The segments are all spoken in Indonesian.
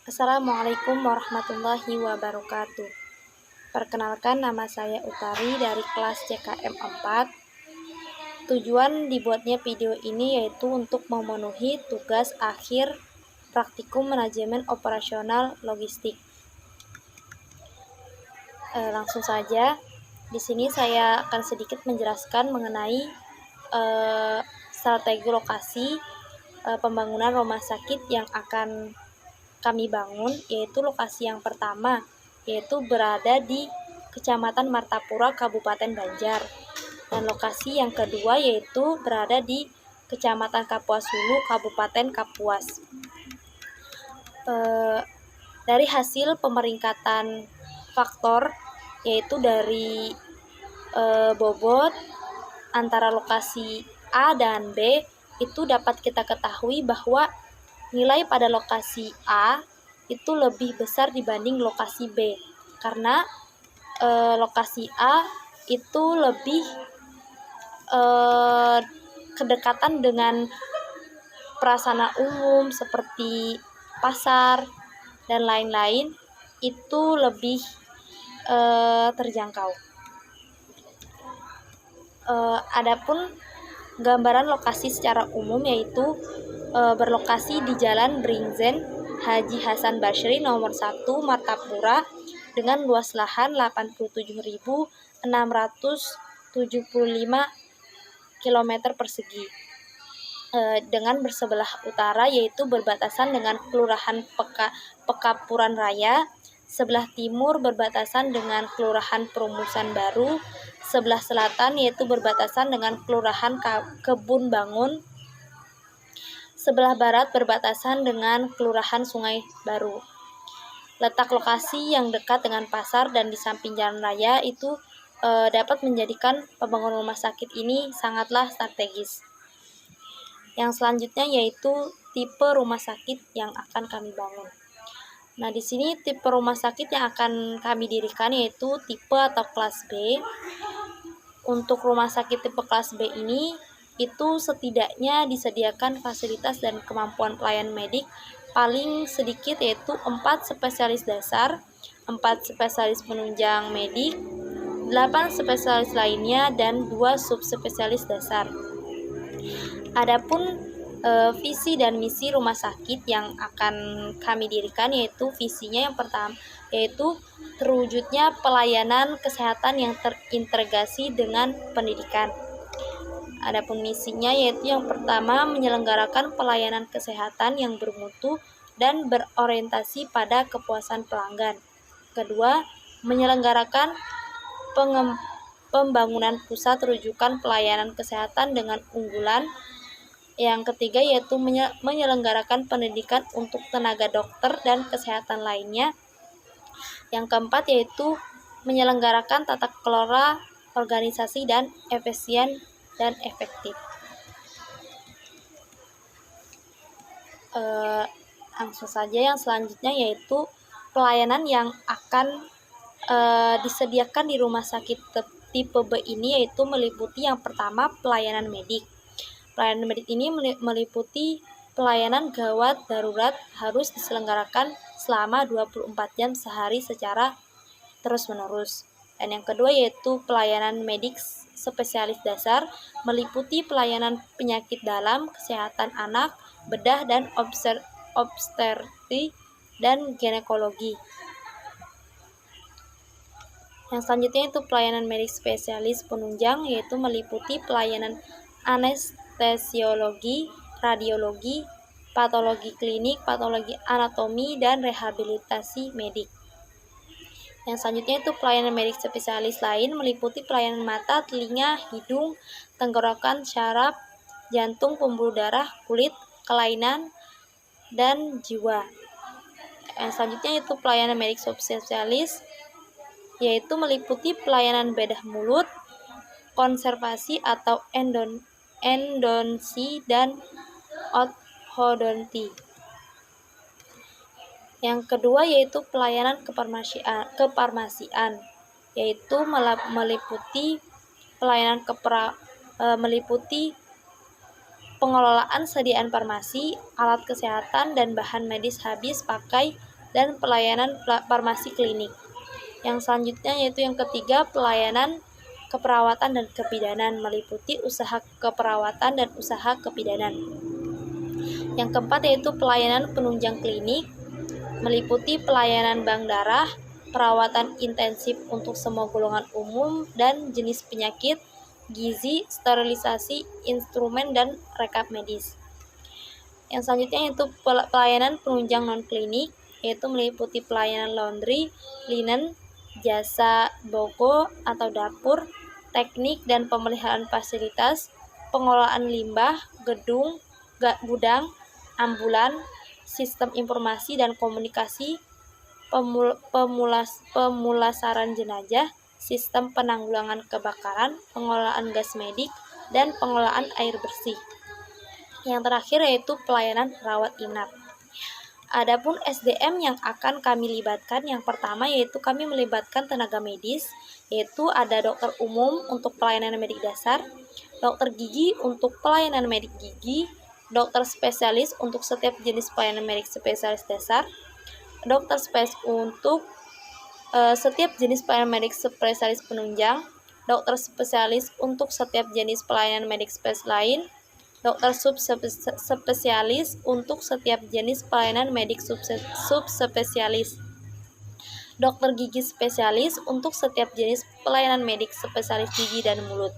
Assalamualaikum warahmatullahi wabarakatuh. Perkenalkan, nama saya Utari dari kelas CKM 4. Tujuan dibuatnya video ini yaitu untuk memenuhi tugas akhir praktikum manajemen operasional logistik. Langsung saja, di sini saya akan sedikit menjelaskan mengenai strategi lokasi pembangunan rumah sakit yang akan kami bangun, yaitu lokasi yang pertama yaitu berada di Kecamatan Martapura, Kabupaten Banjar, dan lokasi yang kedua yaitu berada di Kecamatan Kapuas Hulu, Kabupaten Kapuas. Dari hasil pemeringkatan faktor yaitu dari bobot antara lokasi A dan B, itu dapat kita ketahui bahwa nilai pada lokasi A itu lebih besar dibanding lokasi B, karena lokasi A itu lebih kedekatan dengan prasarana umum seperti pasar dan lain-lain, itu lebih terjangkau. Adapun gambaran lokasi secara umum yaitu berlokasi di Jalan Bringzen Haji Hasan Basri nomor 1 Martapura dengan luas lahan 87.675 km persegi, dengan bersebelah utara yaitu berbatasan dengan Kelurahan Pekapuran Raya, sebelah timur berbatasan dengan Kelurahan Perumusan Baru, sebelah selatan yaitu berbatasan dengan Kelurahan Kebun Bangun, sebelah barat berbatasan dengan Kelurahan Sungai Baru. Letak lokasi yang dekat dengan pasar dan di samping jalan raya itu dapat menjadikan pembangunan rumah sakit ini sangatlah strategis. Yang selanjutnya yaitu tipe rumah sakit yang akan kami bangun. Nah, di sini tipe rumah sakit yang akan kami dirikan yaitu tipe atau kelas B. Untuk rumah sakit tipe kelas B ini itu setidaknya disediakan fasilitas dan kemampuan pelayan medik paling sedikit yaitu 4 spesialis dasar, 4 spesialis penunjang medik, 8 spesialis lainnya, dan 2 subspesialis dasar. Adapun visi dan misi rumah sakit yang akan kami dirikan yaitu visinya yang pertama yaitu terwujudnya pelayanan kesehatan yang terintegrasi dengan pendidikan. Adapun misinya yaitu yang pertama menyelenggarakan pelayanan kesehatan yang bermutu dan berorientasi pada kepuasan pelanggan. Kedua, menyelenggarakan pembangunan pusat rujukan pelayanan kesehatan dengan unggulan. Yang ketiga yaitu menyelenggarakan pendidikan untuk tenaga dokter dan kesehatan lainnya. Yang keempat yaitu menyelenggarakan tata kelola organisasi dan efisien dan efektif. Langsung saja yang selanjutnya yaitu pelayanan yang akan disediakan di rumah sakit tipe B ini yaitu meliputi yang pertama pelayanan medik. Pelayanan medik ini meliputi pelayanan gawat darurat harus diselenggarakan selama 24 jam sehari secara terus-menerus. Dan yang kedua yaitu pelayanan medik spesialis dasar meliputi pelayanan penyakit dalam, kesehatan anak, bedah dan obstetri dan ginekologi. Yang selanjutnya itu pelayanan medik spesialis penunjang yaitu meliputi pelayanan anestesiologi, radiologi, patologi klinik, patologi anatomi, dan rehabilitasi medik. Yang selanjutnya itu pelayanan medik spesialis lain meliputi pelayanan mata, telinga, hidung, tenggorokan, syaraf, jantung, pembuluh darah, kulit, kelainan, dan jiwa. Yang selanjutnya itu pelayanan medik subspesialis yaitu meliputi pelayanan bedah mulut, konservasi atau endodonsi, dan ortodonti. Yang kedua yaitu pelayanan kefarmasian yaitu meliputi pelayanan meliputi pengelolaan sediaan farmasi, alat kesehatan, dan bahan medis habis pakai dan pelayanan farmasi klinik. Yang selanjutnya yaitu yang ketiga, pelayanan keperawatan dan kebidanan, meliputi usaha keperawatan dan usaha kebidanan. Yang keempat yaitu pelayanan penunjang klinik, meliputi pelayanan bank darah, perawatan intensif untuk semua golongan umum dan jenis penyakit, gizi, sterilisasi, instrumen, dan rekap medis. Yang selanjutnya yaitu pelayanan penunjang non-klinik, yaitu meliputi pelayanan laundry, linen, jasa bogo atau dapur, teknik dan pemeliharaan fasilitas, pengelolaan limbah, gedung, gudang, ambulan, sistem informasi dan komunikasi, pemulasaran jenazah, sistem penanggulangan kebakaran, pengelolaan gas medik, dan pengelolaan air bersih. Yang terakhir yaitu pelayanan rawat inap. Adapun SDM yang akan kami libatkan, yang pertama yaitu kami melibatkan tenaga medis, yaitu ada dokter umum untuk pelayanan medik dasar, dokter gigi untuk pelayanan medik gigi, dokter spesialis untuk setiap jenis pelayanan medik spesialis dasar, dokter spesialis untuk setiap jenis pelayanan medik spesialis penunjang, dokter spesialis untuk setiap jenis pelayanan medik spesialis lain, dokter subspesialis untuk setiap jenis pelayanan medik subspesialis, dokter gigi spesialis untuk setiap jenis pelayanan medik spesialis gigi dan mulut.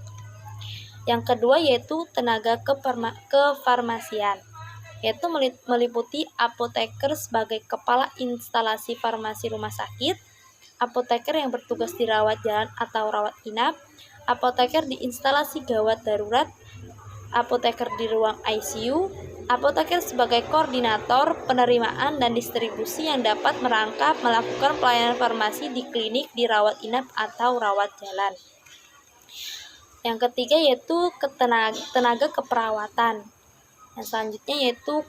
Yang kedua yaitu tenaga kefarmasian, yaitu meliputi apoteker sebagai kepala instalasi farmasi rumah sakit, apoteker yang bertugas di rawat jalan atau rawat inap, apoteker di instalasi gawat darurat, apoteker di ruang ICU, apoteker sebagai koordinator penerimaan dan distribusi yang dapat merangkap melakukan pelayanan farmasi di klinik, di rawat inap atau rawat jalan. Yang ketiga yaitu tenaga keperawatan. Yang selanjutnya yaitu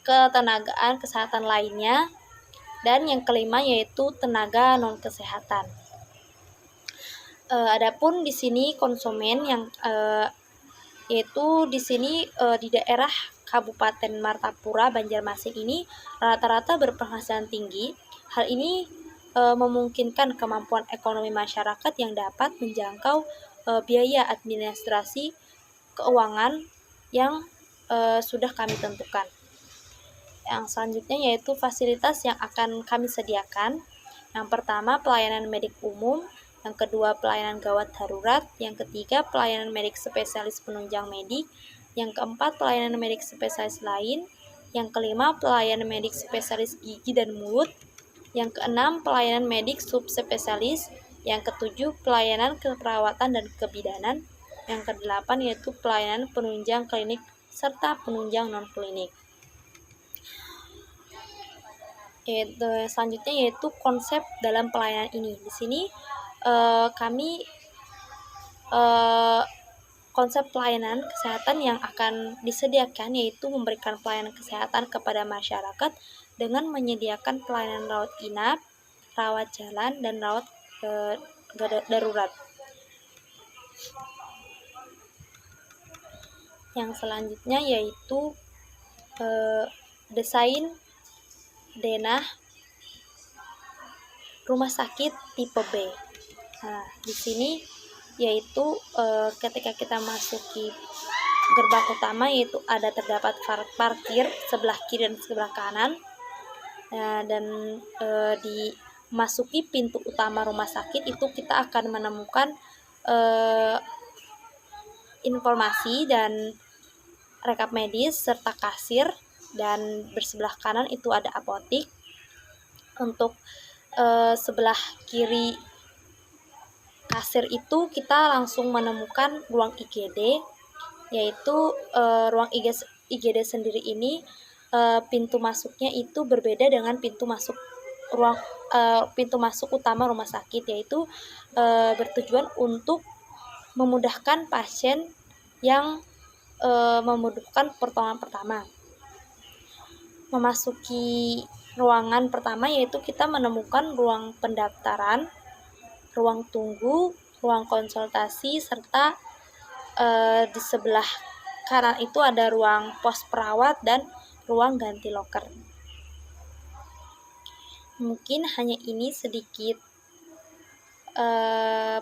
ketenagaan kesehatan lainnya. Dan yang kelima yaitu tenaga non kesehatan. Adapun di sini konsumen yang yaitu di sini di daerah Kabupaten Martapura, Banjarmasin ini rata-rata berpenghasilan tinggi. Hal ini memungkinkan kemampuan ekonomi masyarakat yang dapat menjangkau biaya administrasi keuangan yang sudah kami tentukan. Yang selanjutnya yaitu fasilitas yang akan kami sediakan. Yang pertama pelayanan medik umum, yang kedua pelayanan gawat darurat, yang ketiga pelayanan medik spesialis penunjang medik, yang keempat pelayanan medik spesialis lain, yang kelima pelayanan medik spesialis gigi dan mulut, yang keenam pelayanan medik subspesialis, yang ketujuh pelayanan keperawatan dan kebidanan, yang kedelapan yaitu pelayanan penunjang klinik serta penunjang non klinik. Selanjutnya yaitu konsep dalam pelayanan ini. Di sini kami konsep pelayanan kesehatan yang akan disediakan yaitu memberikan pelayanan kesehatan kepada masyarakat dengan menyediakan pelayanan rawat inap, rawat jalan, dan rawat darurat. Yang selanjutnya yaitu desain denah rumah sakit tipe B. Nah, di sini yaitu ketika kita masuki gerbang utama yaitu ada terdapat parkir sebelah kiri dan sebelah kanan. Dan di masuki pintu utama rumah sakit itu kita akan menemukan informasi dan rekap medis serta kasir, dan bersebelah kanan itu ada apotik. Untuk sebelah kiri kasir itu kita langsung menemukan ruang IGD, yaitu ruang IGD sendiri ini pintu masuknya itu berbeda dengan pintu masuk utama rumah sakit, yaitu bertujuan untuk memudahkan pasien yang membutuhkan pertolongan pertama. Memasuki ruangan pertama yaitu kita menemukan ruang pendaftaran, ruang tunggu, ruang konsultasi, serta di sebelah kanan itu ada ruang pos perawat dan ruang ganti loker. Mungkin hanya ini sedikit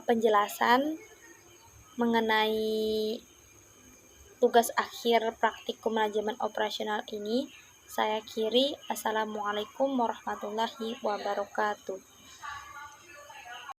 penjelasan mengenai tugas akhir praktikum manajemen operasional ini. Saya akhiri. Assalamualaikum warahmatullahi wabarakatuh.